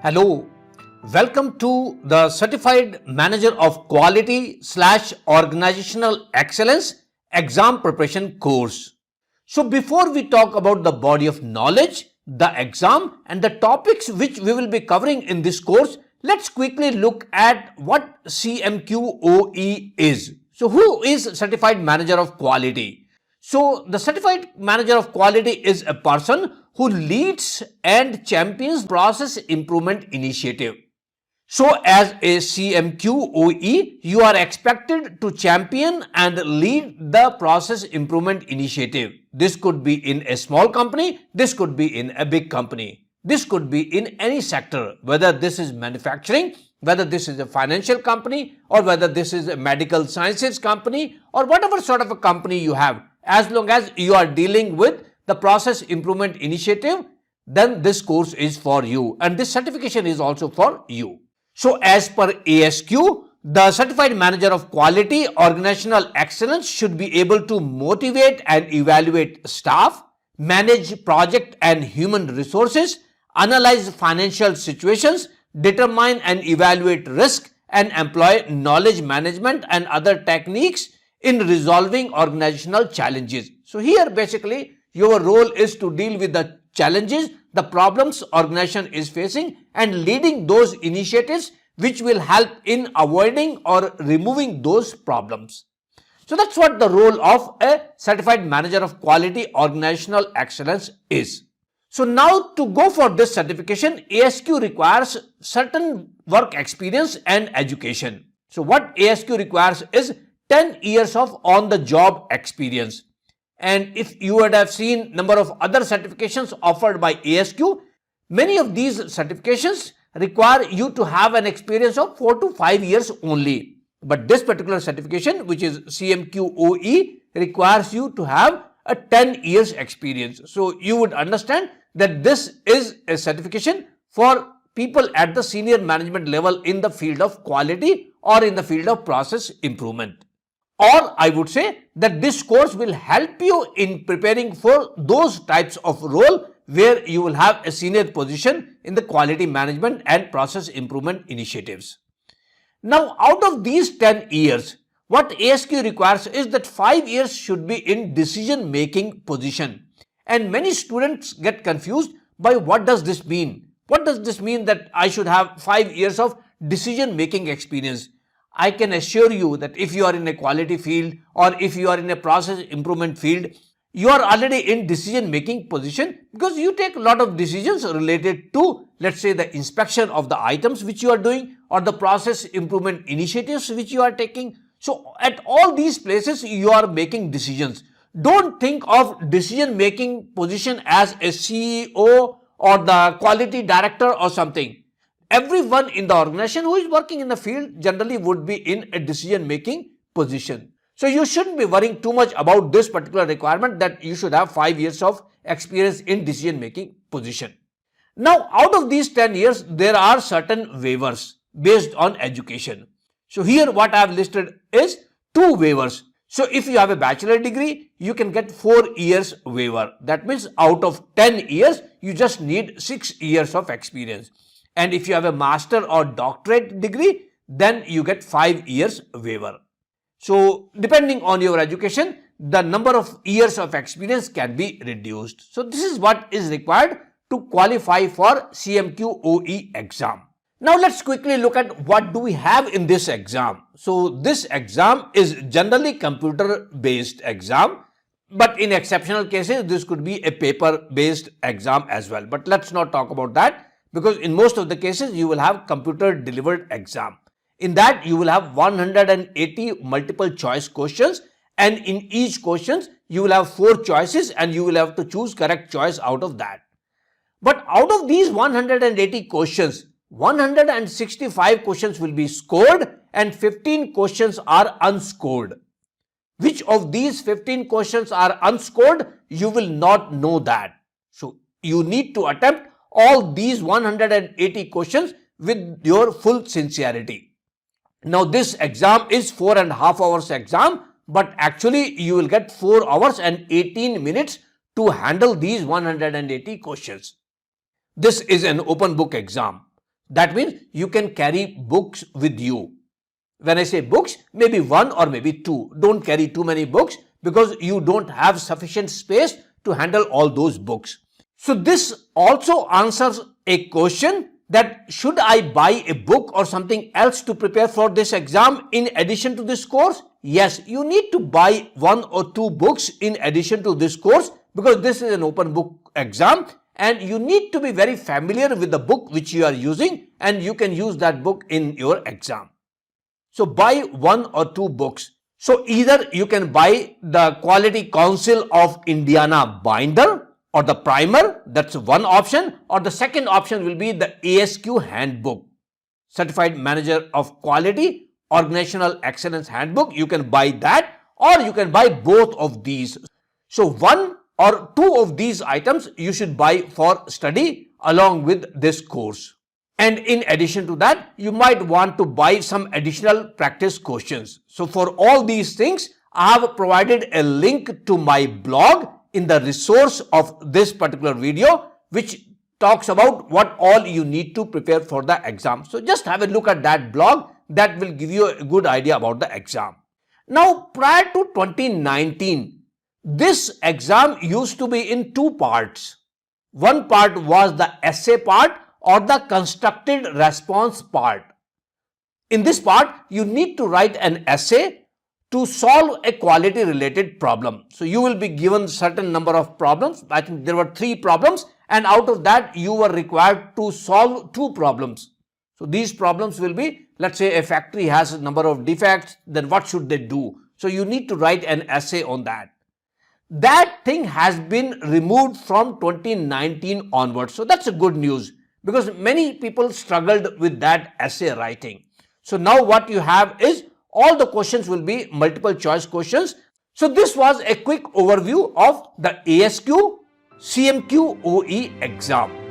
Hello, welcome to the Certified Manager of Quality / Organizational Excellence exam preparation course. So before we talk about the body of knowledge, the exam and the topics which we will be covering in this course, let's quickly look at what CMQOE is. So who is Certified Manager of Quality? So the Certified Manager of Quality is a person who leads and champions process improvement initiative. So as a CMQOE, you are expected to champion and lead the process improvement initiative. This could be in a small company, this could be in a big company. This could be in any sector, whether this is manufacturing, whether this is a financial company, or whether this is a medical sciences company, or whatever sort of a company you have. As long as you are dealing with the process improvement initiative, then this course is for you and this certification is also for you. So as per ASQ, the Certified Manager of Quality Organizational Excellence should be able to motivate and evaluate staff, manage project and human resources, analyze financial situations, determine and evaluate risk, and employ knowledge management and other techniques in resolving organizational challenges. So here basically your role is to deal with the challenges, the problems organization is facing and leading those initiatives which will help in avoiding or removing those problems. So that's what the role of a Certified Manager of Quality Organizational Excellence is. So now to go for this certification, ASQ requires certain work experience and education. So what ASQ requires is 10 years of on-the-job experience. And if you would have seen number of other certifications offered by ASQ, many of these certifications require you to have an experience of 4 to 5 years only. But this particular certification, which is CMQOE, requires you to have a 10 years experience. So you would understand that this is a certification for people at the senior management level in the field of quality or in the field of process improvement. Or I would say that this course will help you in preparing for those types of role where you will have a senior position in the quality management and process improvement initiatives. Now out of these 10 years, what ASQ requires is that 5 years should be in decision making position. And many students get confused by what does this mean? What does this mean that I should have 5 years of decision making experience? I can assure you that if you are in a quality field or if you are in a process improvement field, you are already in decision making position because you take a lot of decisions related to, let's say, the inspection of the items which you are doing or the process improvement initiatives which you are taking. So at all these places you are making decisions. Don't think of decision making position as a CEO or the quality director or something. Everyone in the organization who is working in the field generally would be in a decision making position. So you shouldn't be worrying too much about this particular requirement that you should have 5 years of experience in decision making position. Now out of these 10 years, there are certain waivers based on education. So here what I have listed is 2 waivers. So if you have a bachelor degree, you can get 4 years waiver. That means out of 10 years, you just need 6 years of experience. And if you have a master or doctorate degree, then you get 5 years waiver. So depending on your education, the number of years of experience can be reduced. So this is what is required to qualify for CMQOE exam. Now let's quickly look at what do we have in this exam. So this exam is generally computer based exam, but in exceptional cases, this could be a paper based exam as well. But let's not talk about that, because in most of the cases you will have computer delivered exam. In that you will have 180 multiple choice questions, and in each question you will have 4 choices and you will have to choose correct choice out of that. But out of these 180 questions, 165 questions will be scored and 15 questions are unscored. Which of these 15 questions are unscored, you will not know that. So you need to attempt all these 180 questions with your full sincerity. Now this exam is 4.5 hours exam, but actually you will get 4 hours and 18 minutes to handle these 180 questions. This is an open book exam. That means you can carry books with you. When I say books, maybe one or maybe two. Don't carry too many books because you don't have sufficient space to handle all those books. So this also answers a question that should I buy a book or something else to prepare for this exam in addition to this course? Yes, you need to buy one or two books in addition to this course because this is an open book exam and you need to be very familiar with the book which you are using and you can use that book in your exam. So buy one or two books. So either you can buy the Quality Council of Indiana binder or the primer, that's one option, or the second option will be the ASQ handbook, Certified Manager of Quality Organizational Excellence Handbook. You can buy that or you can buy both of these. So one or two of these items you should buy for study along with this course. And in addition to that, you might want to buy some additional practice questions. So for all these things, I have provided a link to my blog in the resource of this particular video, which talks about what all you need to prepare for the exam. So just have a look at that blog. That will give you a good idea about the exam. Now, prior to 2019, this exam used to be in two parts. One part was the essay part or the constructed response part. In this part, you need to write an essay to solve a quality related problem. So you will be given certain number of problems. I think there were 3 problems and out of that you were required to solve 2 problems. So these problems will be, let's say a factory has a number of defects, then what should they do? So you need to write an essay on that. That thing has been removed from 2019 onwards. So that's a good news because many people struggled with that essay writing. So now what you have is all the questions will be multiple choice questions. So this was a quick overview of the ASQ CMQ OE exam.